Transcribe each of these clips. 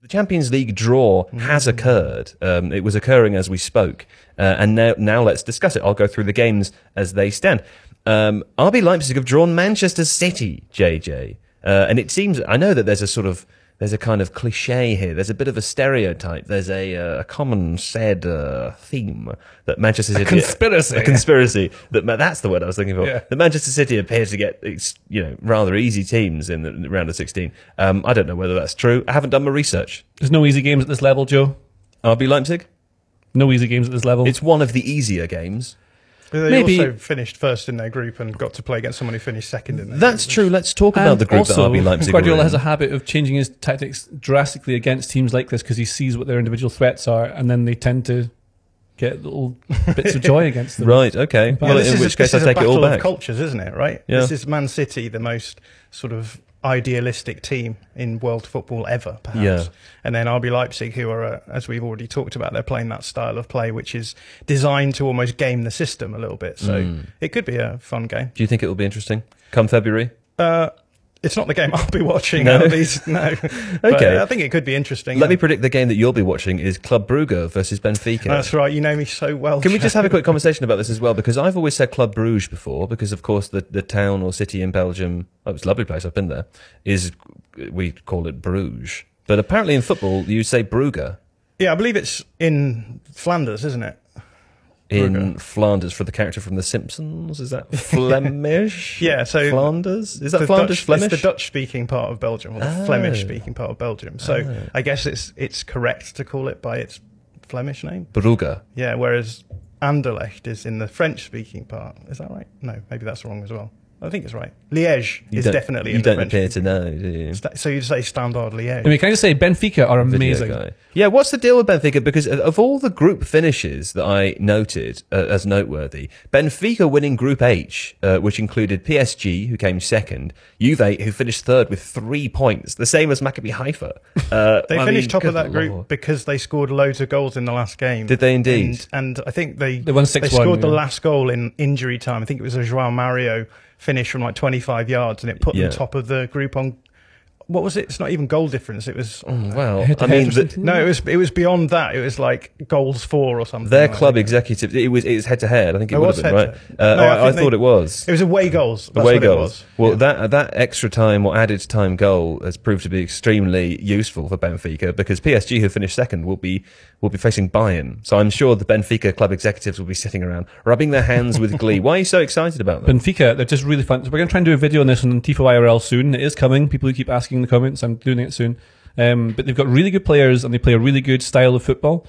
The Champions League draw has occurred. It was occurring as we spoke. And now let's discuss it. I'll go through the games as they stand. RB Leipzig have drawn Manchester City, JJ. And it seems, I know that there's a kind of cliche here. There's a bit of a stereotype. There's a common said theme that Manchester City... A conspiracy. That's the word I was looking for. Yeah. That Manchester City appears to get rather easy teams in the round of 16. I don't know whether that's true. I haven't done my research. There's no easy games at this level, Joe. RB Leipzig? No easy games at this level. It's one of the easier games. They also finished first in their group and got to play against someone who finished second in their That's group. true. Let's talk about the group that RB Leipzig Guardiola has a habit of changing his tactics drastically against teams like this because he sees what their individual threats are, and then they tend to get little bits of joy against them. Right, okay. Well, in which case I take it all back. This is a battle of cultures, isn't it, right? Yeah. This is Man City, the most sort of idealistic team in world football ever, perhaps. Yeah. And then RB Leipzig, who are, as we've already talked about, they're playing that style of play which is designed to almost game the system a little bit. So it could be a fun game. Do you think it will be interesting come February? It's not the game I'll be watching. No? No. Okay. But I think it could be interesting. Let me predict the game that you'll be watching is Club Brugge versus Benfica. That's right. You know me so well. Can we just have a quick conversation about this as well? Because I've always said Club Bruges before, because of course the town or city in Belgium, it's a lovely place, I've been there, we call it Bruges. But apparently in football you say Brugge. Yeah, I believe it's in Flanders, isn't it? In Flanders, for the character from The Simpsons. Is that Flemish? Yeah, so Flanders? Is that Flanders Flemish? It's the Dutch-speaking part of Belgium, or the Flemish-speaking part of Belgium. So I guess it's correct to call it by its Flemish name. Brugge. Yeah, whereas Anderlecht is in the French-speaking part. Is that right? No, maybe that's wrong as well. I think it's right. Liège is definitely in the French. You don't appear to know, do you? So you say Standard Liège. I mean, can I just say, Benfica are amazing. Yeah, what's the deal with Benfica? Because of all the group finishes that I noted as noteworthy, Benfica winning Group H, which included PSG, who came second, Juve, who finished third with 3 points, the same as Maccabi Haifa. They finished top of that group because they scored loads of goals in the last game. Did they indeed? And I think they won 6-1. They scored the last goal in injury time. I think it was a João Mario finish from like 25 yards, and it put them top of the group on. What was it? It's not even goal difference. It was well. I mean, no, it was beyond that. It was like goals for or something. Their club executive. It was head to head. I think it would have been right. I thought it was. It was away goals. That's away goals. It was. Well, that extra time or added time goal has proved to be extremely useful for Benfica, because PSG, who finished second, will be facing Bayern. So I'm sure the Benfica club executives will be sitting around rubbing their hands with glee. Why are you so excited about them? Benfica, they're just really fun. So we're going to try and do a video on this on Tifo IRL soon. It is coming. People who keep asking in the comments, I'm doing it soon. But they've got really good players and they play a really good style of football.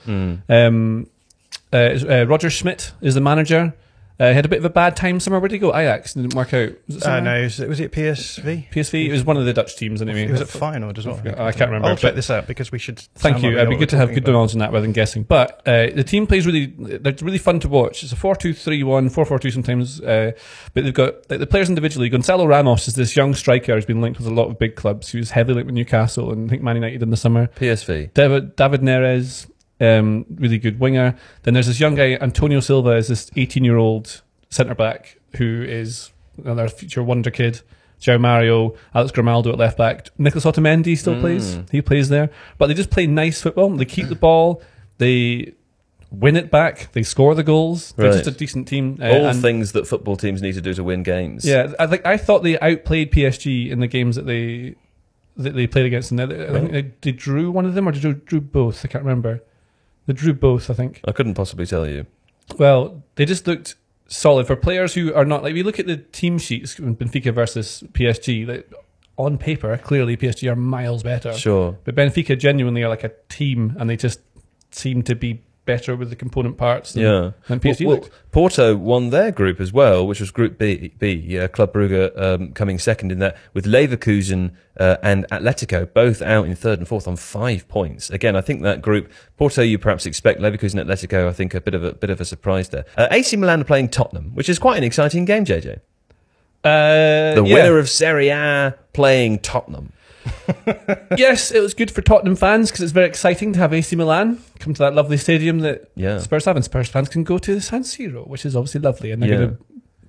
Roger Schmidt is the manager. Had a bit of a bad time somewhere. Where did he go? Ajax. Didn't work out. Was it no, was it PSV? PSV. It was one of the Dutch teams anyway. It was at Feyenoord as well. I can't remember. I'll check this out because we should. Thank you. It'd be good to have good knowledge on that rather than guessing. But the team plays they're really fun to watch. It's a 4-2-3-1, 4-4-2 sometimes. But they've got the players individually. Gonzalo Ramos is this young striker who's been linked with a lot of big clubs. He was heavily linked with Newcastle and I think Man United in the summer. PSV. David Neres, really good winger. Then there's this young guy, Antonio Silva, is this 18-year-old centre-back who is another future wonder kid. João Mario, Alex Grimaldo at left-back. Nicolas Otamendi still plays. He plays there. But they just play nice football. They keep the ball. They win it back. They score the goals. They're just a decent team. All things that football teams need to do to win games. Yeah, I thought they outplayed PSG in the games that they played against them. I think they drew one of them, or they drew both. I can't remember. They drew both, I think. I couldn't possibly tell you. Well, they just looked solid for players who are not, like, we look at the team sheets, Benfica versus PSG, like, on paper, clearly PSG are miles better. Sure. But Benfica genuinely are like a team, and they just seem to be better with the component parts than PSG. Porto won their group as well, which was Group B. Club Brugge coming second in that, with Leverkusen and Atletico both out in third and fourth on 5 points. Again, I think that group, Porto you perhaps expect, Leverkusen, Atletico, I think a bit of a surprise there. AC Milan are playing Tottenham, which is quite an exciting game, JJ. The winner of Serie A playing Tottenham. Yes, it was good for Tottenham fans because it's very exciting to have AC Milan come to that lovely stadium that Spurs have, and Spurs fans can go to the San Siro, which is obviously lovely, and they're going to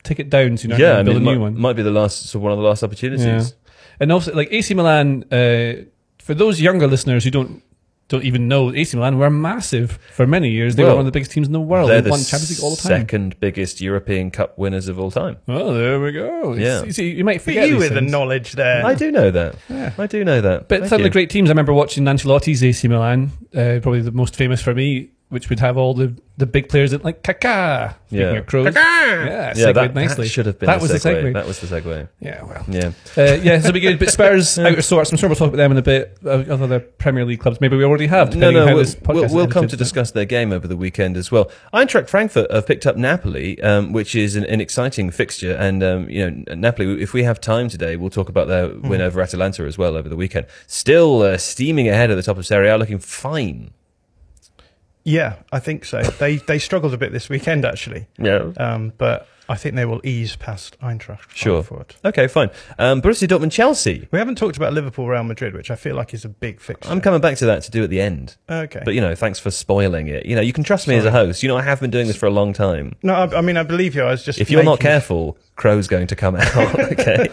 take it down so build a new one. Might be the last, one of the last opportunities. Yeah. And also, like AC Milan, for those younger listeners who don't don't even know, AC Milan were massive for many years. They were one of the biggest teams in the world. They won Champions League all the time. Second biggest European Cup winners of all time. Oh, there we go. Yeah. You might forget you these with the things. knowledge there. I do know that. Yeah. I do know that. But some of the great teams, I remember watching Ancelotti's AC Milan, probably the most famous for me, which would have all the big players like Kaká. Speaking of Crows. Kaká! Segued nicely. That should have been that was the segue. That was the segue. Yeah, well. Yeah. So it'll be good. But Spurs, out of sorts. I'm sure we'll talk about them in a bit. Other Premier League clubs. Maybe we already have. We'll come to discuss their game over the weekend as well. Eintracht Frankfurt have picked up Napoli, which is an exciting fixture. And, Napoli, if we have time today, we'll talk about their win over Atalanta as well over the weekend. Still steaming ahead at the top of Serie A, looking fine. Yeah, I think so. They struggled a bit this weekend, actually. Yeah. But I think they will ease past Eintracht. Sure. Frankfurt. Okay, fine. Borussia Dortmund, Chelsea. We haven't talked about Liverpool, Real Madrid, which I feel like is a big fixture. I'm coming back to that to do at the end. Okay. But, thanks for spoiling it. You can trust me as a host. I have been doing this for a long time. No, I mean, I believe you. I was just... If you're not careful, Crow's going to come out, okay?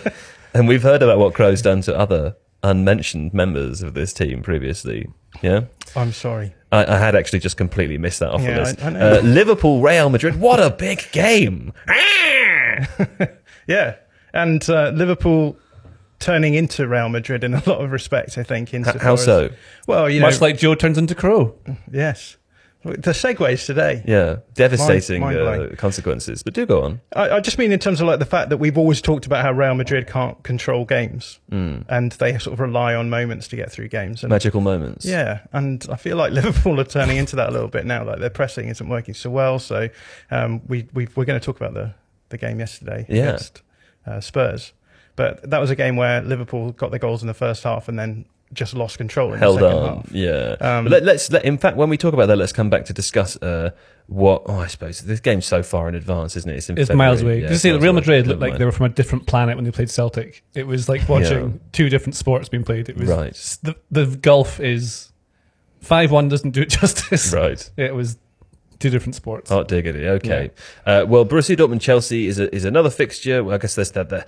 And we've heard about what Crow's done to other unmentioned members of this team previously. Yeah? I'm sorry. I had actually just completely missed that off the list. I know. Liverpool, Real Madrid. What a big game! Yeah, and Liverpool turning into Real Madrid in a lot of respects, I think. How so? Well, much like Joe turns into Crow. Yes. The segues today. Yeah, devastating Mind-blowing. consequences. But do go on. I just mean in terms of like the fact that we've always talked about how Real Madrid can't control games, and they sort of rely on moments to get through games. And, magical moments. Yeah, and I feel like Liverpool are turning into that a little bit now. Like their pressing isn't working so well. So we're going to talk about the game yesterday against Spurs, but that was a game where Liverpool got their goals in the first half and then just lost control in the second half. Yeah. Let's in fact, when we talk about that, let's come back to discuss I suppose this game's so far in advance, isn't it? It's miles away. Did you see that Real Madrid looked like they were from a different planet when they played Celtic? It was like watching two different sports being played. It was right. The gulf is 5-1 doesn't do it justice. Right. It was two different sports. Oh, diggity. Okay. Yeah. Well, Borussia Dortmund Chelsea is another fixture. Well, I guess there's the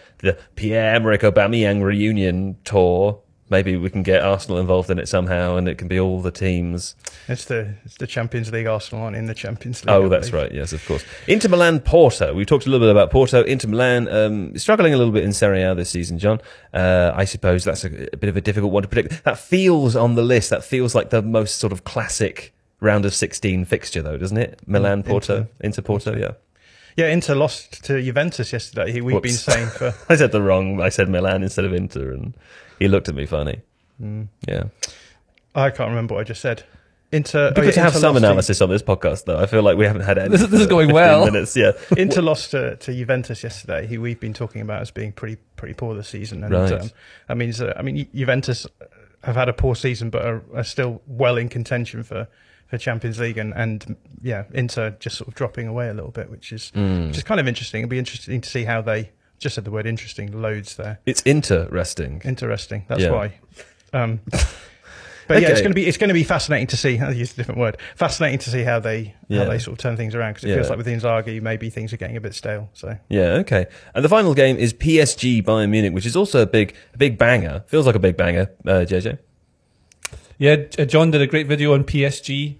Pierre-Emerick Aubameyang reunion tour. Maybe we can get Arsenal involved in it somehow, and it can be all the teams. It's the Champions League. Arsenal aren't in the Champions League. Oh, that's right. Yes, of course. Inter Milan, Porto. We've talked a little bit about Porto. Inter Milan struggling a little bit in Serie A this season, John. I suppose that's a bit of a difficult one to predict. That feels on the list. That feels like the most sort of classic round of 16 fixture, though, doesn't it? Milan, Porto, Inter Porto, yeah. Yeah, Inter lost to Juventus yesterday. We've been saying for... I said Milan instead of Inter, and he looked at me funny. Yeah. I can't remember what I just said. Inter have some analysis on this podcast, though. I feel like we haven't had any. This is going well. Minutes, yeah. Inter lost to Juventus yesterday, who we've been talking about as being pretty poor this season. And right. I mean, Juventus have had a poor season, but are still well in contention for Champions League, and Inter just sort of dropping away a little bit, which is kind of interesting. It'll be interesting to see how they just said the word interesting loads there. It's interesting. Interesting. That's why. But yeah, it's going to be fascinating to see. I used a different word. Fascinating to see how they sort of turn things around, because it feels like with Inzaghi, maybe things are getting a bit stale. So yeah, okay. And the final game is PSG Bayern Munich, which is also a big banger. Feels like a big banger, JJ. Yeah, John did a great video on PSG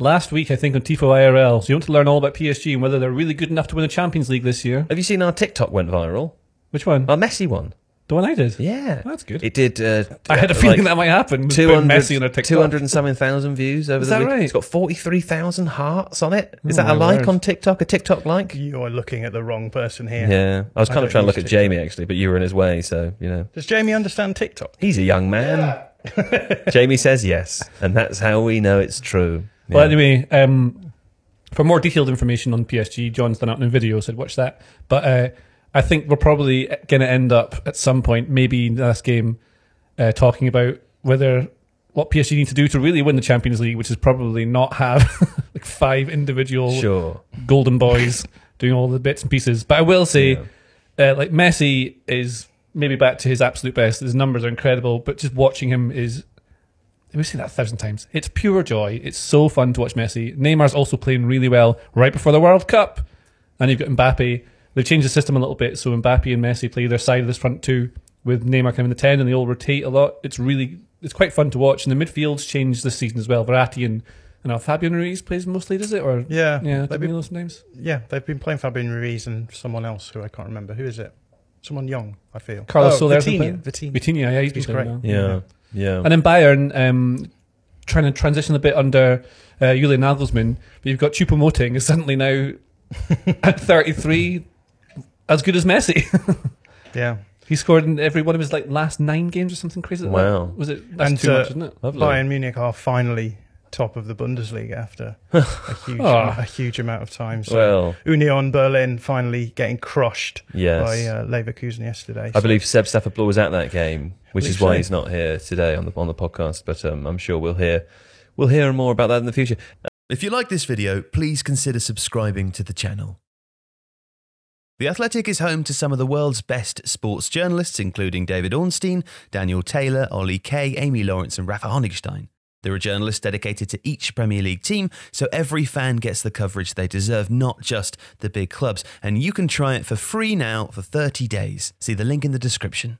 last week, I think, on Tifo IRL. So you want to learn all about PSG and whether they're really good enough to win the Champions League this year. Have you seen our TikTok went viral? Which one? Our Messi one. The one I did? Yeah. Oh, that's good. It did. I had a feeling that might happen. 200 and something thousand views over the week. Right? It's got 43,000 hearts on it. Is that a like on TikTok? A TikTok like? You are looking at the wrong person here. Yeah. I was kind of trying to look at Jamie, actually, but you were in his way, so, Does Jamie understand TikTok? He's a young man. Yeah. Jamie says yes, and that's how we know it's true. Yeah. Well, anyway, for more detailed information on PSG, John's done out in a video, so watch that. But I think we're probably going to end up at some point, maybe in the last game, talking about what PSG need to do to really win the Champions League, which is probably not have like 5 individual golden boys doing all the bits and pieces. But I will say, like Messi is maybe back to his absolute best. His numbers are incredible, but just watching him is... We've seen that 1,000 times. It's pure joy. It's so fun to watch Messi. Neymar's also playing really well right before the World Cup. And you've got Mbappe. They've changed the system a little bit, so Mbappe and Messi play their side of this front two, with Neymar coming in the 10, and they all rotate a lot. It's really it's quite fun to watch. And the midfield's changed this season as well. Verratti and Fabian Ruiz plays mostly, does it? Or yeah, they've been those names. Yeah, they've been playing Fabian Ruiz and someone else who I can't remember. Who is it? Someone young, I feel. Carlos Soler's Vitinha, yeah, he's been great. Well. Yeah. And then Bayern trying to transition a bit under Julian Nagelsmann, but you've got Choupo-Moting is suddenly now at 33 as good as Messi. Yeah. He scored in every one of his last 9 games or something crazy like wow. that. Was it? That's too much, isn't it? Lovely. Bayern Munich are finally top of the Bundesliga after a huge amount of time. So Union Berlin finally getting crushed by Leverkusen yesterday. I believe Seb Stafford was at that game, which is why he's not here today on the podcast. But I'm sure we'll hear more about that in the future. If you like this video, please consider subscribing to the channel. The Athletic is home to some of the world's best sports journalists, including David Ornstein, Daniel Taylor, Ollie Kay, Amy Lawrence and Rafa Honigstein. There are journalists dedicated to each Premier League team, so every fan gets the coverage they deserve, not just the big clubs. And you can try it for free now for 30 days. See the link in the description.